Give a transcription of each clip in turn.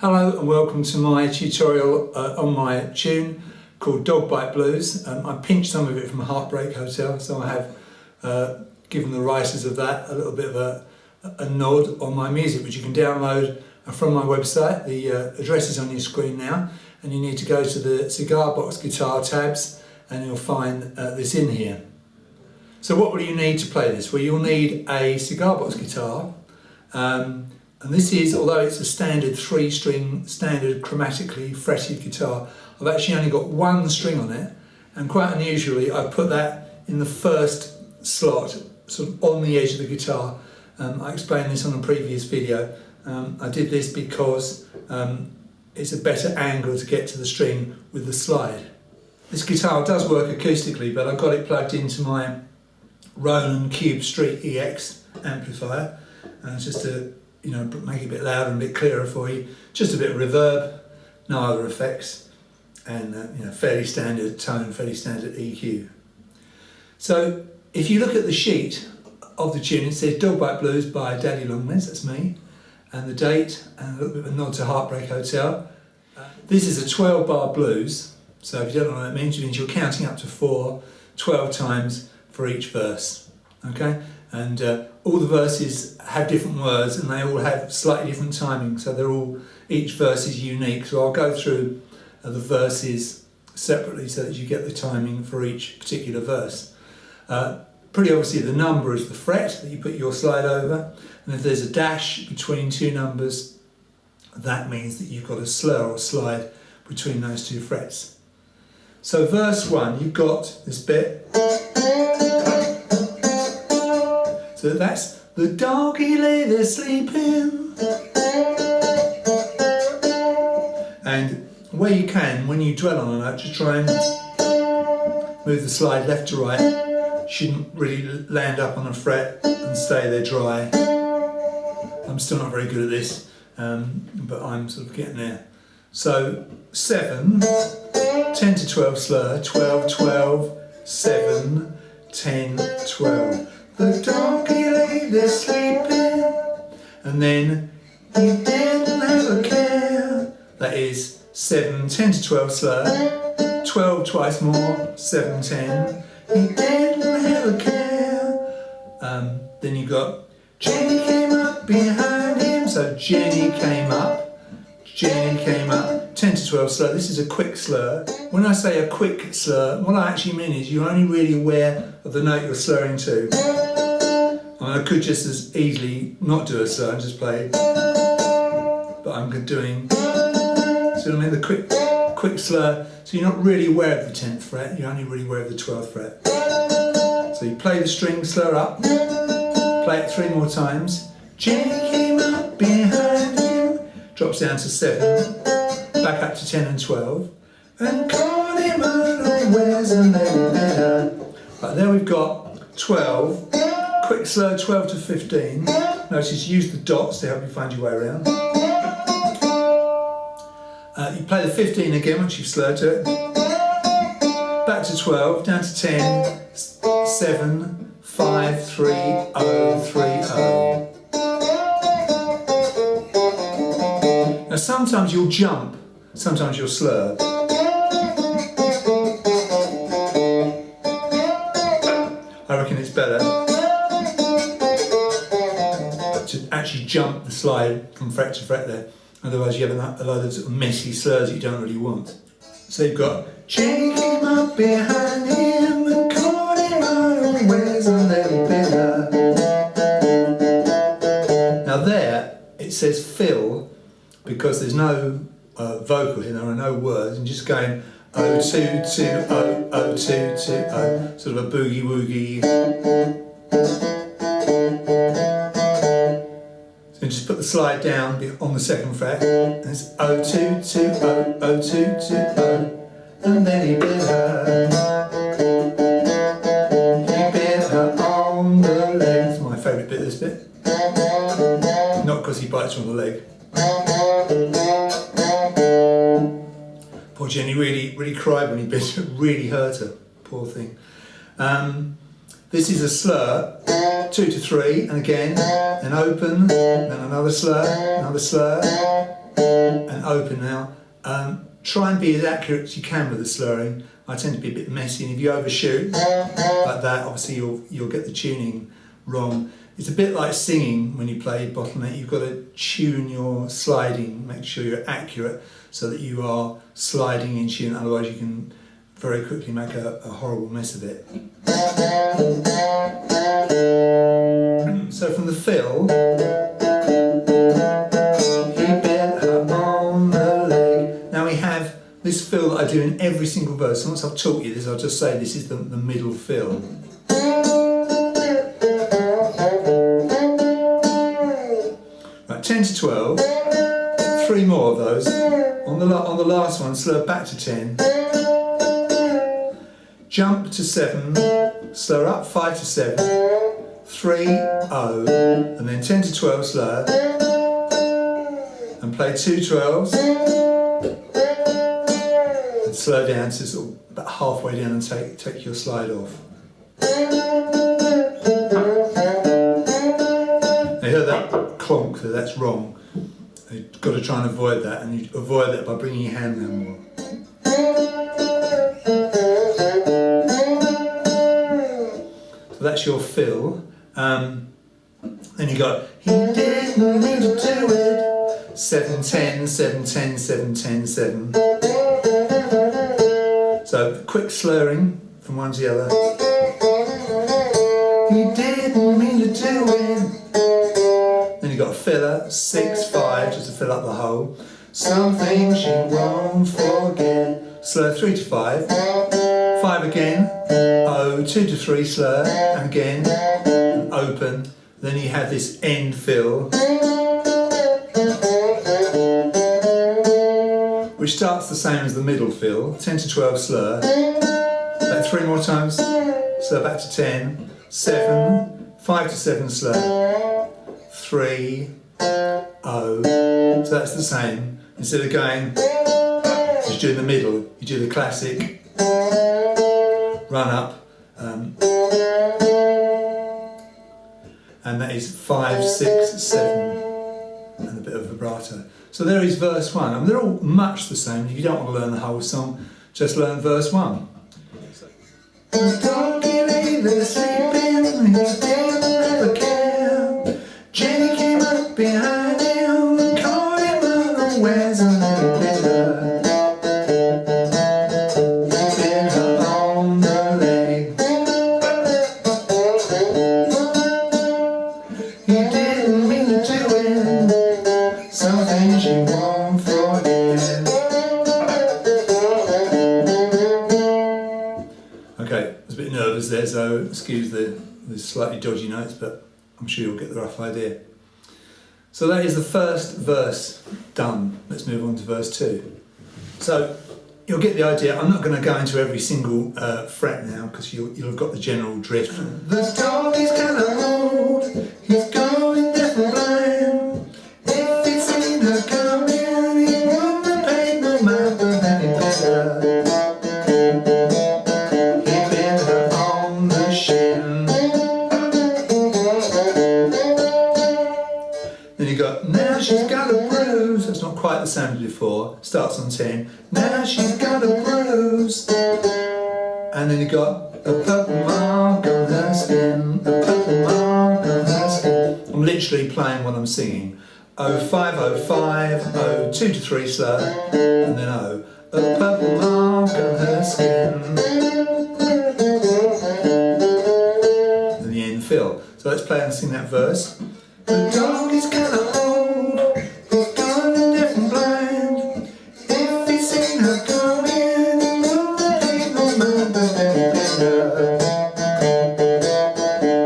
Hello and welcome to my tutorial on my tune called Dog Bite Blues. I pinched some of it from Heartbreak Hotel, so I have given the writers of that a little bit of a nod on my music, which you can download from my website. The address is on your screen now, and you need to go to the Cigar Box Guitar tabs and you'll find this in here. So what will you need to play this? Well, you'll need a cigar box guitar. And this is, although it's a standard 3-string, standard chromatically fretted guitar, I've actually only got one string on it, and quite unusually I've put that in the first slot, sort of on the edge of the guitar. I explained this on a previous video. I did this because it's a better angle to get to the string with the slide. This guitar does work acoustically, but I've got it plugged into my Roland Cube Street EX amplifier, just to make it a bit louder and a bit clearer for you. Just a bit of reverb, no other effects, and fairly standard tone, fairly standard EQ. So if you look at the sheet of the tune, it says Dog Bite Blues by Daddy Long Legs, that's me, and the date, and a little bit of a nod to Heartbreak Hotel. This is a 12-bar blues, so if you don't know what that means, it means you're counting up to 4, 12 times for each verse, okay? And all the verses have different words and they all have slightly different timing, so each verse is unique. So I'll go through the verses separately so that you get the timing for each particular verse. Pretty obviously the number is the fret that you put your slide over, and if there's a dash between two numbers, that means that you've got a slur or slide between those two frets. So verse 1, you've got this bit. So that's the doggy lay there sleeping. And where you can, when you dwell on a note, just try and move the slide left to right. Shouldn't really land up on a fret and stay there dry. I'm still not very good at this, but I'm sort of getting there. So 7, 10 to 12 slur, 12, 12, 7, 10, 12. The doggy lay there sleeping, and then he didn't have a care. That is 7, 10 to 12 slur, 12 twice more, 7, 10. He didn't have a care. Then you got Jenny came up behind him, so Jenny came up, 10 to 12 slur. This is a quick slur. When I say a quick slur, what I actually mean is you're only really aware of the note you're slurring to. I could just as easily not do a slur and just play, but I'm doing, so I mean the quick slur, so you're not really aware of the 10th fret, you're only really aware of the 12th fret. So you play the string, slur up, play it 3 more times, Jenny came up behind him, drops down to 7, back up to 10 and 12, and caught him unawares and then better. Right, there we've got 12, quick slur 12 to 15. Notice use the dots to help you find your way around. You play the 15 again once you've slurred to it. Back to 12, down to 10, 7, 5, 3, 0, 3, 0. Now sometimes you'll jump, sometimes you'll slur. I reckon it's better to actually jump the slide from fret to fret there, otherwise you have a lot of sort of messy slurs that you don't really want. So you've got Jenny came up behind him and caught him unawares a little better. Now there it says fill because there's no vocal here, there are no words, and just going 0, 2, 2, 0, 0, 2, 2, 0, sort of a boogie woogie. So just put the slide down on the 2nd fret, and it's 0, 2, 2, 0, 0, 2, 2, 0, and then he bit her. He bit her on the leg. It's my favourite bit, this bit. Not because he bites her on the leg. Poor Jenny really cried when he bit her, really hurt her, poor thing. This is a slur, 2 to 3, and again, an open, then another slur, and open now. Try and be as accurate as you can with the slurring. I tend to be a bit messy, and if you overshoot like that, obviously you'll get the tuning wrong. It's a bit like singing when you play bottleneck. You've got to tune your sliding, make sure you're accurate so that you are sliding in tune, otherwise you can very quickly make a horrible mess of it. So from the fill, he bit her on the leg. Now we have this fill that I do in every single verse. And once I've taught you this, I'll just say this is the middle fill. Right, 10 to 12, 3 more of those. On the last one, slur back to 10, jump to 7, slur up 5 to 7, 3, 0, and then 10 to 12 slur, and play 2 12s, and slow down to sort of about halfway down and take your slide off. You heard that clonk, so that's wrong. You've got to try and avoid that, and you avoid that by bringing your hand down more. So that's your fill. Then you got, he didn't mean to do it. 7 10, 7 10, 7 10, 7. So quick slurring from one to the other. He didn't mean to do it. Then you got a filler, 6 5, just to fill up the hole. Some things you won't forget. Slur 3 to 5, 5 again, 0, 2 to 3 slur, and again, and open. Then you have this end fill, which starts the same as the middle fill, 10 to 12 slur, about 3 more times, slur back to 10, 7, 5 to 7 slur, 3, 0, so that's the same. Instead of going, just doing the middle, you do the classic run up, and that is 5, 6, 7, and a bit of vibrato. So there is verse 1. I mean, they're all much the same. If you don't want to learn the whole song, just learn verse 1. The doggy lay there sleeping, he didn't ever care. Jenny came up behind him and caught him unawares, and then he bit her on the leg. He didn't mean to do it. Some things you won't forget. Okay, I was a bit nervous there, so excuse the slightly dodgy notes, but I'm sure you'll get the rough idea. So that is the first verse done. Let's move on to verse 2. So you'll get the idea. I'm not going to go into every single fret now, because you'll have got the general drift. The dog is kind of old, he's going deaf and blind. If he'd seen her coming, he wouldn't have paid no mind, but then he bit her. He bit her on the shin. Then you got, now she's got a bruise. That's not quite the same as before. Starts on 10. Now she's got a bruise. And then you got a purple mark on her skin. A purple mark on her skin. I'm literally playing what I'm singing. 0505, 2 to 3 slur, and then O. A purple mark on her skin. And the end fill. So let's play and sing that verse. The dog is kind of old, he's gone deaf and blind. If he'd seen her coming, he wouldn't have paid no mind, but then he bit her.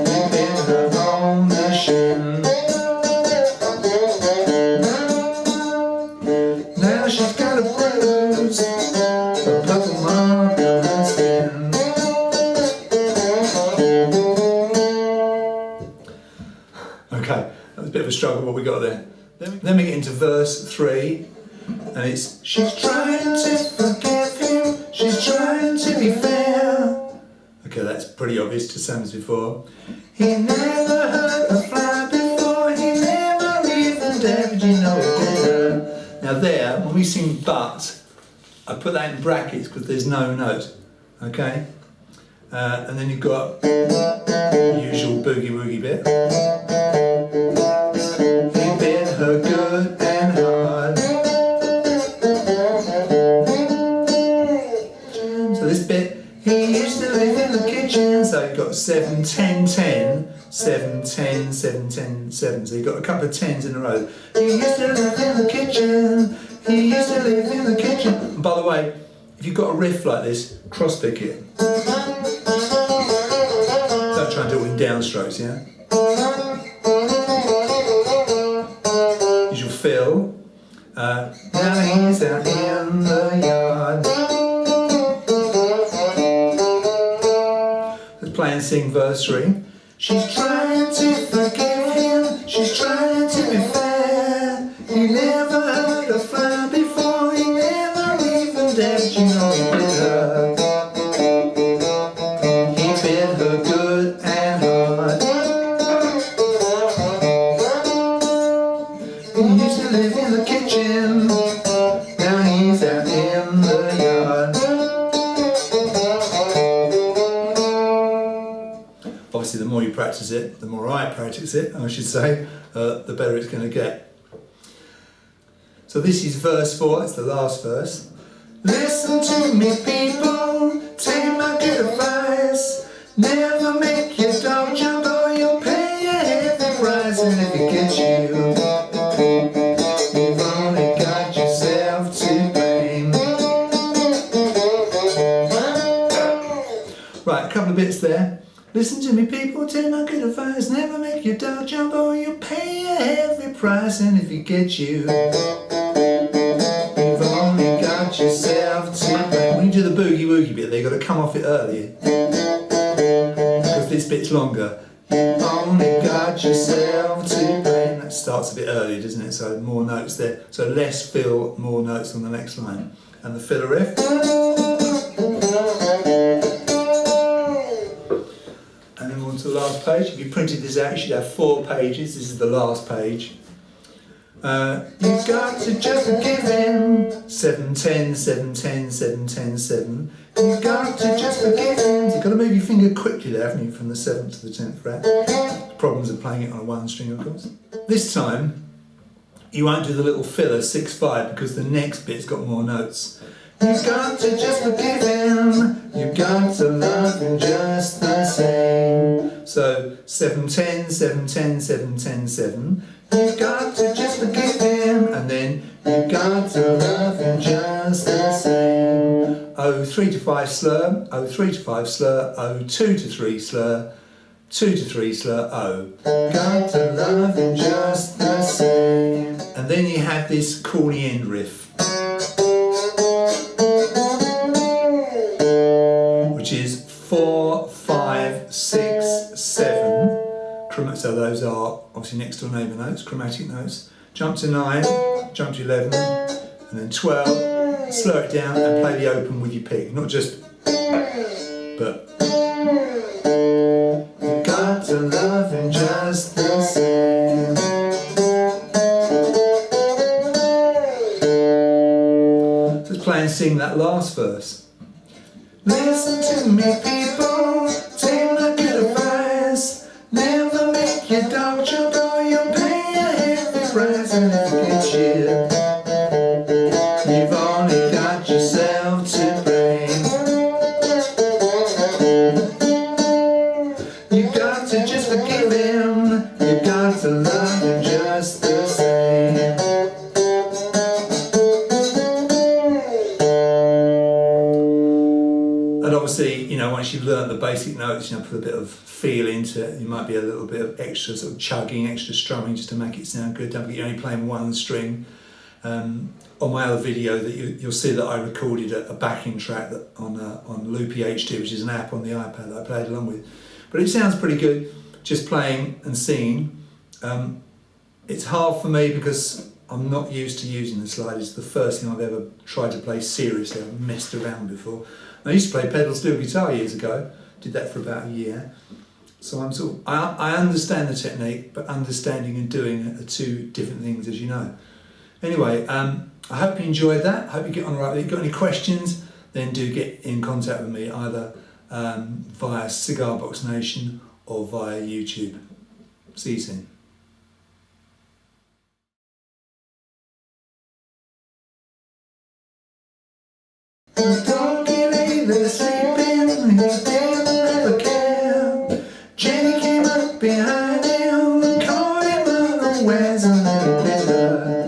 He bit her on the shin. Now she's got a bruise, a purple mark on her skin. Okay, that was a bit of a struggle what we got there. Then we get into verse 3, and it's, she's trying to forgive him, she's trying to be fair. Okay, that's pretty obvious, to same as before. He never heard a fly before, he never even dared, you know he did her. Now there, when we sing but, I put that in brackets because there's no note, okay? And then you've got the usual boogie woogie bit. He bit her good and hard. So this bit, he used to live in the kitchen. So you've got 7, 10, 10, 7, 10, 7, 10, 7. So you've got a couple of tens in a row. He used to live in the kitchen. He used to live in the kitchen. And by the way, if you've got a riff like this, cross pick it. Don't try and do it in downstrokes, yeah? Use your fill. Now he's out in the yard. Let's play and sing verse 3. She's trying to forgive him. She's trying to be fair. He never heard a fly before. He never even dared. You know he bit her. He bit her good and hard. He used to live in the kitchen. Now he's out in the yard. Obviously, the more you practice it, the more I practice it, I should say, the better it's going to get. So this is verse 4, it's the last verse. Listen to me, people, take my good advice. Never make your dog jump or you'll pay a heavy price. And if it gets you, you've only got yourself to blame. Right, a couple of bits there. Listen to me, people, take my good advice. Never make your dog jump or you'll pay a heavy price. And if it gets you, you've only got yourself to blame. When you do the boogie woogie bit, they've got to come off it early because this bit's longer. You've only got yourself to blame. That starts a bit early, doesn't it? So more notes there. So less fill, more notes on the next line. And the filler riff. And then we're on to the last page. If you printed this out, you should have 4 pages. This is the last page. You've got to just forgive him. 7, 10, 7, 10, 7, 10, 7. You've got to just forgive him. You've got to move your finger quickly there, haven't you, from the 7th to the 10th fret. Problems of playing it on a 1 string, of course. This time, you won't do the little filler 6, 5 because the next bit's got more notes. You've got to just forgive him. You've got to love him just the same. So 7, 10, 7, 10, 7, 10, 7. You've got to just forgive him, and then you've got to love him just the same. O 3 to 5 slur, O 3 to 5 slur, O 2 to 3 slur, 2 to 3 slur, O. Got to love him just the same. And then you have this corny end riff, which is 4, 5, 6, 7. So those are obviously next door neighbour notes, chromatic notes. Jump to 9, jump to 11, and then 12. Slow it down and play the open with your pick, not just but. You got to love him just the same. So let's play and sing that last verse. Listen to me, people, take my good advice. Never make your dog jump or you'll pay a heavy price. And if it gets you, you've only got yourself to blame. You've got to just forgive him. You've got to love him just the same. And obviously, you know, once you've learned the basic notes, you know, put a bit of feel into it. You might be a little bit of extra sort of chugging, extra strumming just to make it sound good. Don't forget you're only playing 1 string. On my other video, that you'll see that I recorded a backing track that on Loopy HD, which is an app on the iPad that I played along with. But it sounds pretty good, just playing and singing. It's hard for me because I'm not used to using the slide. It's the first thing I've ever tried to play seriously. I've messed around before. I used to play pedal steel guitar years ago. Did that for about a year. So I'm sort of, I understand the technique, but understanding and doing it are 2 different things, as you know. Anyway, I hope you enjoyed that. I hope you get on all right. If you've got any questions, then do get in contact with me either via Cigar Box Nation or via YouTube. See you soon. The doggy lay there sleeping, his tail never care. Jenny came up behind him and caught him unawares and let bit her.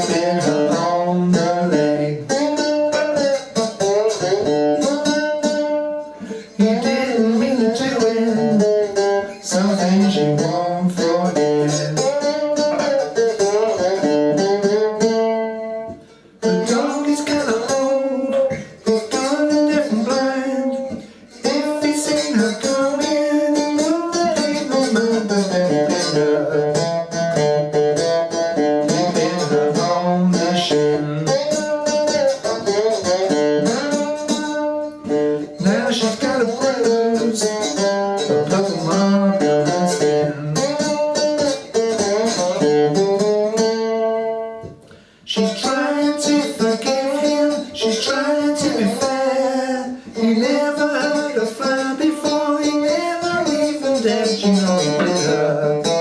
Bit her on the leg. He didn't mean to do it, some things you won't forget. The dog is kinda old, he's gone a different blind. If he's seen her coming, he wouldn't leave no mind, but then he bit her. He bit her on the shin. Now she's got a bruise, a purple mark on her skin. She's trying to forgive him, she's trying to be fair. He never heard a fly before, he never even dared, you know he bit her.